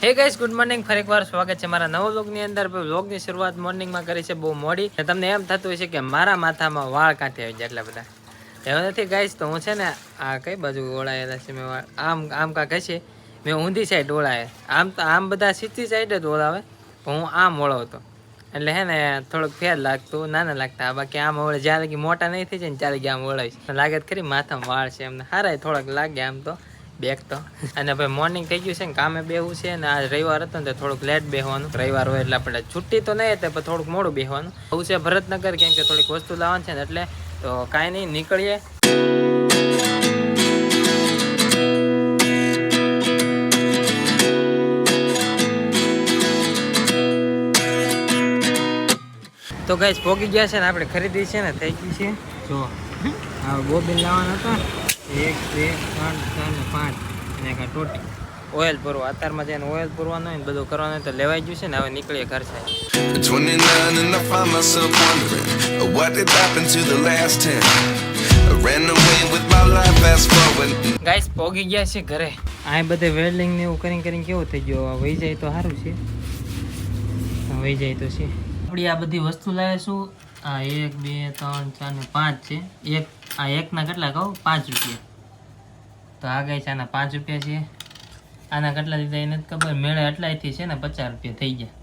હે guys good morning ફરી એકવાર સ્વાગત છે મારા નવા વ્લોગની અંદર. વ્લોગની શરૂઆત મોર્નિંગમાં કરી છે બહુ મોડી. તમને એમ થતું હશે કે મારા માથામાં વાળ કાંઠે આવી જાય એટલા બધા. એવું નથી ગાઈસ, તો હું છે ને આ કઈ બાજુ ઓળાયેલા છે મેં વાળ આમ કાંક હશે. મેં ઊંધી સાઈડ ઓળાય. આમ બધા સીધી સાઈડ જ ઓળાવે, હું આમ ઓળાવતો એટલે હે ને થોડુંક ફેર લાગતું, નાના લાગતા. બાકી આમ ઓળે જ્યાં લગી મોટા નહીં થઈ જાય ને ત્યારે આમ ઓળાવીશ. લાગે ખરી માથામાં વાળ છે એમને હારા થોડાક લાગે આમ તો બેક તો. અને ભાઈ મોર્નિંગ થઈ ગયું છે ને કામે બેહવું છે ને આજ રવિવાર હતો ને થોડુંક લેટ બેહવાનું. રવિવાર હોય એટલે આપણે છુટ્ટી તો નહીં હતી પણ થોડુંક મોડું બેહવાનું. આવું છે ભરતનગર, કેમ કે થોડીક વસ્તુ લાવવાની છે ને એટલે તો કાંઈ નહીં નીકળીએ. તો ગાઈસ પોગી ગયા છે ને આપણે ખરીદી છે ને થઈ ગઈ છે. જો આ બોબીન લાવવાના હતા 1 2 3 4 5 અને એક ટોટી ઓઇલ ભરવા. અત્યારમાં જઈને ઓઇલ ભરવાનું હોય ને બધું કરવાનું હોય તો લેવાઈ ગયું છે ને હવે નીકળીએ ઘર સાહેબ. 29 and I find myself wondering what did happen to the last 10. I ran away with my life fast forward. Guys પોગી ગયા છે ઘરે. આ બધે વેલ્ડિંગ ને એવું કરીને કેવું થઈ ગયું. વહી જાય તો સારું છે, વહી જાય તો છે. આપણી આ બધી વસ્તુ લાવીશું. આ 1 2 3 4 ને 5 છે. આ એકના કેટલા કહું? 5 રૂપિયા. તો આ ગાઈસ આના 5 રૂપિયા છે. આના કેટલા દીધા એ નથી ખબર. મેળે એટલાથી છે ને 50 રૂપિયા થઈ ગયા.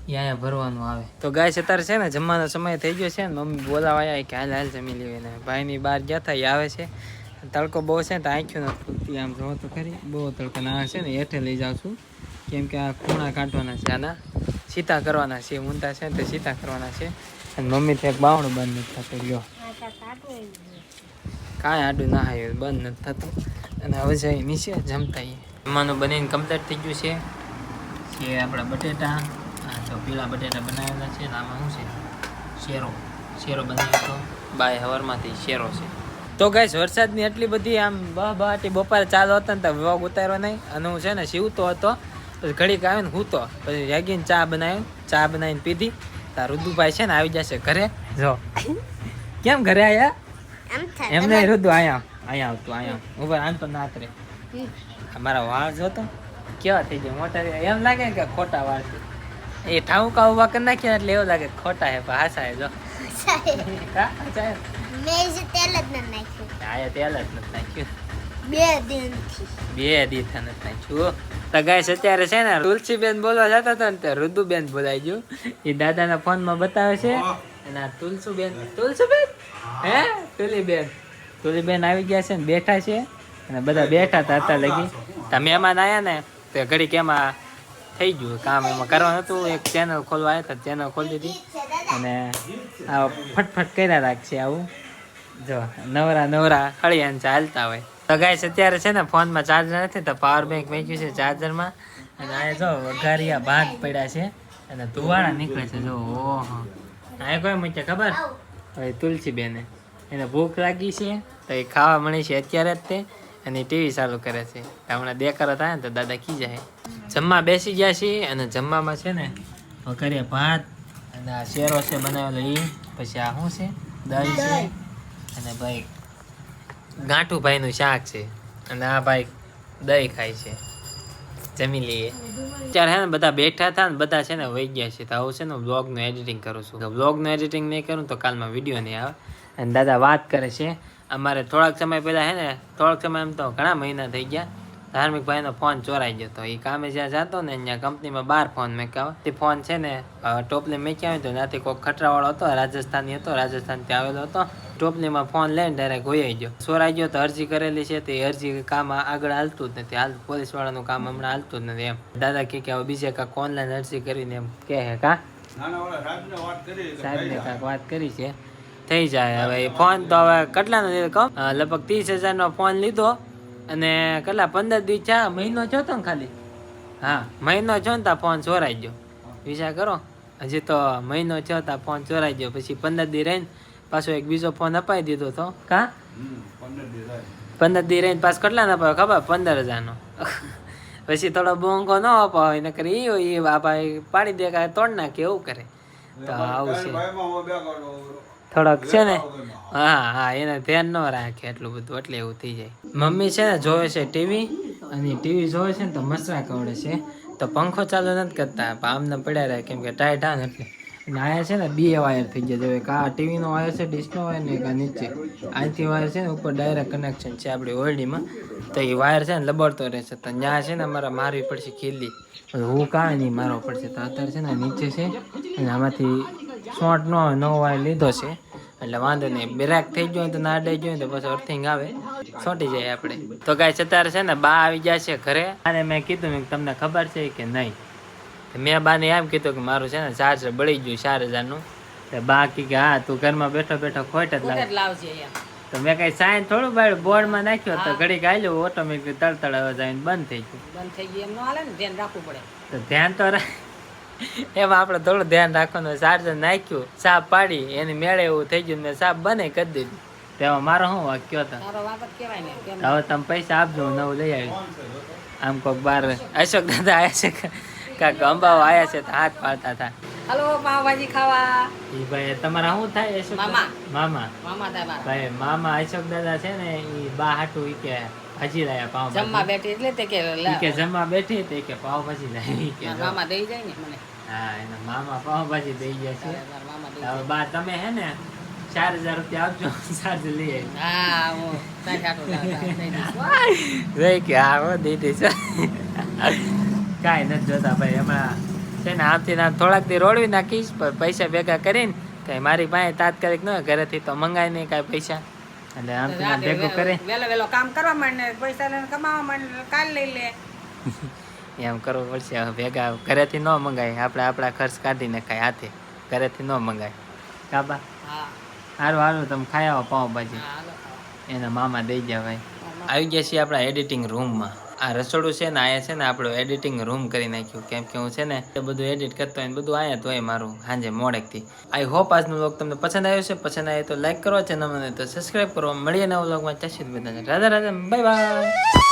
એ અહીંયા ભરવાનું આવે. તો ગાઈસ અત્યારે છે ને જમવાનો સમય થઈ ગયો છે ને મમ્મી બોલાવા આવ્યા કે હાલ જમી લેવી ને. ભાઈની બહાર ગયા હતા એ આવે છે. તડકો બહુ છે ને તો આંખ્યું નથી ખૂટતી. આમ જોવો તો ખરી બહુ તડકો. ના છે ને હેઠે લઈ જાઉં છું કેમ કે આ ખૂણા કાઢવાના છે. આના સીતા કરવાના છે. ઊંધા છે ને તે સીતા કરવાના છે. અને મમ્મીથી એક બાવણું બંધ નથી થતું. લ્યો કાંઈ આડું ના આવ્યું, બંધ નથી થતું. અને હવે જઈ નીચે જમતા જમવાનું બનીને કમ્પ્લીટ થઈ ગયું છે આપણા બટેટા. તો પીળા બટેટા બનાવેલા છે ને આમાં શું છે? શેરો બનાવ્યો હતો બાય હવારમાંથી શેરો છે. તો ગાઈસ વરસાદની એટલી બધી આમ બહાટી બપોરે ચાલુ હતા ને તો વ્લોગ ઉતાર્યો નહીં. અને હું છે ને સીવતો હતો પછી ઘડીક આવ્યો ને હૂતો પછી જાગીને ચા બનાવીને પીધી. તાર રુદુભાઈ છે ને આવી જશે ઘરે. જો કેમ ઘરે આયા એમને રુદુ અહીંયા આવતું ઉપર આમ તો નાત રે. મારા વાળ જોતો કેવા થઈ ગયા મોટા. એમ લાગે કે ખોટા વાળ છે. એ ઠાઉકા ઉભા કરી નાખ્યા એટલે એવું લાગે ખોટા હે પણ હાસા હે. જો તેલ જ નથી નાખ્યું. 2 દી નથી નાખ્યું. તો ગાઈસ અત્યારે છે ને તુલસીબેન બોલવા જતા હતા ને તે રુદુબેન બોલાઈ ગયું. એ દાદાના ફોનમાં બતાવે છે. અને આ તુલસીબેન હે તુલીબેન આવી ગયા છે ને બેઠા છે. અને બધા બેઠા હતા લગી. તો મહેમાન આવ્યા ને તો ઘડીક એમાં થઈ ગયું કામ. એમાં કરવાનું હતું. એક ચેનલ ખોલવા આવ્યા હતા, ચેનલ ખોલી દીધી. અને આ ફટફટ કર્યા રાખશે આવું. જો નવરા હળિયાન ચાલતા હોય. તો ગાઈસ અત્યારે છે ને ફોનમાં ચાર્જર નથી તો પાવર બેંક મૂક્યું છે ચાર્જરમાં. અને આ જો વઘારિયા ભાગ પડ્યા છે અને ધુવાળા નીકળે છે. જો ઓહો આ કોઈ મૂક્યા ખબર? હવે તુલસીબેને એને ભૂખ લાગી છે તો એ ખાવા મળી છે અત્યારે જ તે. અને ટીવી ચાલુ કરે છે. હમણાં દેખાડો થાય ને તો દાદા કી જાય. જમવા બેસી ગયા છીએ અને જમવામાં છે ને કરીએ ભાત અને આ શેરો છે બનાવેલો એ. પછી આ શું છે? દહીં છે. અને ભાઈ ગાંઠુભાઈનું શાક છે. અને આ ભાઈ દહીં ખાય છે. જમી લઈએ. અત્યારે હે ને બધા બેઠા હતા ને બધા છે ને વહી ગયા છે. તો આવું છે ને વ્લોગનું એડિટિંગ કરું છું. વ્લોગનું એડિટિંગ નહીં કરું તો કાલમાં વિડીયો નહીં આવે. અને દાદા વાત કરે છે. અમારે થોડાક સમય પહેલાં હે ને એમ તો ઘણા મહિના થઈ ગયા ધાર્મિક ભાઈનો ફોન ચોરાઈ ગયો હતો. એ કામે જ્યાં જતો ને ત્યાં કંપનીમાં 12 ફોન મેકાવા. તે ફોન છે ને ટોપલી મેક્યા હોય તો ત્યાંથી કોઈ ખટરાવાળો હતો, રાજસ્થાની હતો, રાજસ્થાનથી આવેલો હતો. ટોપલીમાં ફોન લઈને ડાયરેક્ટ હોઈ ગયો. ચોરાઈ ગયો તો અરજી કરેલી છે તે અરજી કામ આગળ હાલતું જ નથી. પોલીસવાળાનું કામ હમણાં હાલતું જ નથી એમ. દાદા કે હવે બીજે કાંક ઓનલાઈન અરજી કરીને એમ કહે કા સાહેબને કાંક વાત કરી છે થઈ જાય. હવે ફોન તો હવે કેટલાનો લીધો કહું? લગભગ 30,000નો ફોન લીધો. અને કેટલા 15 દિવસ થયા, મહિનો થયો તો ને ખાલી. હા મહિનો થયો ને ત્યાં ફોન ચોરાઈ ગયો. વિચાર કરો હજી તો મહિનો થયો ત્યાં ફોન ચોરાઈ ગયો. પછી 15 દિવસ રહીને પાછો એક બીજો ફોન અપાઈ દીધો હતો. કા 15 દિવસ રહીને પાછો કેટલા ન અપાયો ખબર? 15,000નો. પછી થોડો બોંગો ન અપાવે એને કરી એ ભાઈ પાડી દે કાંઈ તોડ નાખે એવું કરે. તો આવું છે થોડોક છે ને. હા એને ધ્યાન ન રાખે એટલું બધું એટલે એવું થઈ જાય. મમ્મી છે ને જોવે છે ટીવી. અને ટીવી જોવે છે ને તો મસરા કવડે છે. તો પંખો ચાલુ નથી કરતા પણ આમને પડ્યા રહે કેમ કે ટાઈટ આવે ને એટલે અને આયા છે ને 2 વાયર થઈ ગયા જો એક આ ટીવીનો વાયર છે ડિશનો વાયર ને એક આ નીચે અહીંથી વાયર છે ને ઉપર ડાયરેક્ટ કનેક્શન છે આપણી ઓરડીમાં તો એ વાયર છે ને લબડતો રહેશે તો ત્યાં છે ને અમારે મારવી પડશે ખીલી હું કાંઈ નહીં મારવો પડશે તો અત્યારે છે ને નીચે છે અને આમાંથી શોર્ટ ન હોય નવો વાયર લીધો છે એટલે વાંધો નહીં બ્રેક થઈ ગયો તો ના અડાઈ ગયો તો પછી અર્થિંગ આવે છોટી જાય આપણે તો ગાઈસ અત્યારે છે ને બા આવી ગયા છે ઘરે અને મેં કીધું મેં તમને ખબર છે કે નહીં મેં બાને એમ કીધું કે મારું છે ને ચાર્જર બળી ગયું 4000 નું તો બા કે હા તું ઘરમાં બેઠો બેઠો ખોટ જ લાવજે તો મેં કઈ સાઈન થોડું બાળ્યું બોર્ડમાં નાખ્યો તો ઘડી ગાલ્યો ઓટોમેટિક તળતળ અવાજ આવીને બંધ થઈ ગયું એમ ન હાલે ને ધ્યાન રાખવું પડે તો ધ્યાન તો એમાં આપણે થોડું ધ્યાન રાખવાનું ચાર્જર નાખ્યું સાપ પાડી એની મેળે એવું થઈ ગયું મેં સાપ બને કરી દીધું તેમાં મારો શું વાક કયો હતો તારો વાત જ કહેવાય ને કેમ હવે તમે પૈસા આપજો હું નવું લઈ આવી આમ કોક બાર અશોક દાદા આવ્યા છે કાંક અંબાઓ આવ્યા છે તો હાથ પાડતા હતા હાલો પાવભાજી ખાવા એ ભાઈ તમારા શું થાય અશોક મામા. મામા મામા દાદા ભાઈ મામા અશોક દાદા છે ને એ બા હાટું ઈ કે ભાજી લાયા પાવ જમવા બેઠી એટલે તે કે ઈ કે જમવા બેઠી તે કે પાવ ભાજી લાવી ઈ કે જો. મામા દઈ જાય ને મને હા એના મામા પાવ ભાજી દઈ ગયા છે મામા દઈ હવે બા તમે હે ને 4000 રૂપિયા આપજો ચાર્જ લઈ આવી હા હું તારી હાટુ દઈ દઈશ. જોઈ કે હા હો દીધી છે કાંઈ નથી જોતા ભાઈ હમણાં છે ને આમથી ના થોડાક દી રોડવી નાખીશ પણ પૈસા ભેગા કરીને કઈ મારી પાસે તાત્કાલિક ન હોય ઘરેથી તો મંગાય નહીં કાંઈ પૈસા એટલે આમથી ના ભેગું કરે વેલો વેલો કામ કરવા માંડે પૈસા લઈને કમાવા માંડે કાલ લઈ લે એમ કરવું પડશે હવે ભેગા ઘરેથી ન મંગાય આપણે આપણા ખર્ચ કાઢીને ખાય હાથે ઘરેથી ન મંગાય કાબા હા સારું સારું તમે ખાઈ આવો પાઉંભાજી હા હાલો. એના મામા દઈ ગયા ભાઈ આવી ગયા છીએ આપણા એડિટિંગ રૂમમાં આ રસોડું છે ને આયા છે ને આપણું એડિટિંગ રૂમ કરી નાખ્યું કેમ કે હું છે ને એ બધું એડિટ કરતો હોય ને બધું આયા તો હોય મારું સાંજે મોડેકથી આઈ હોપ આજનો વ્લોગ તમને પસંદ આવ્યો છે પસંદ આવે તો લાઈક કરો ચેનલ મને તો સબસ્ક્રાઈબ કરો મળીએ નવા વ્લોગમાં જય શ્રી કૃષ્ણ રાધા રાધા બાય બાય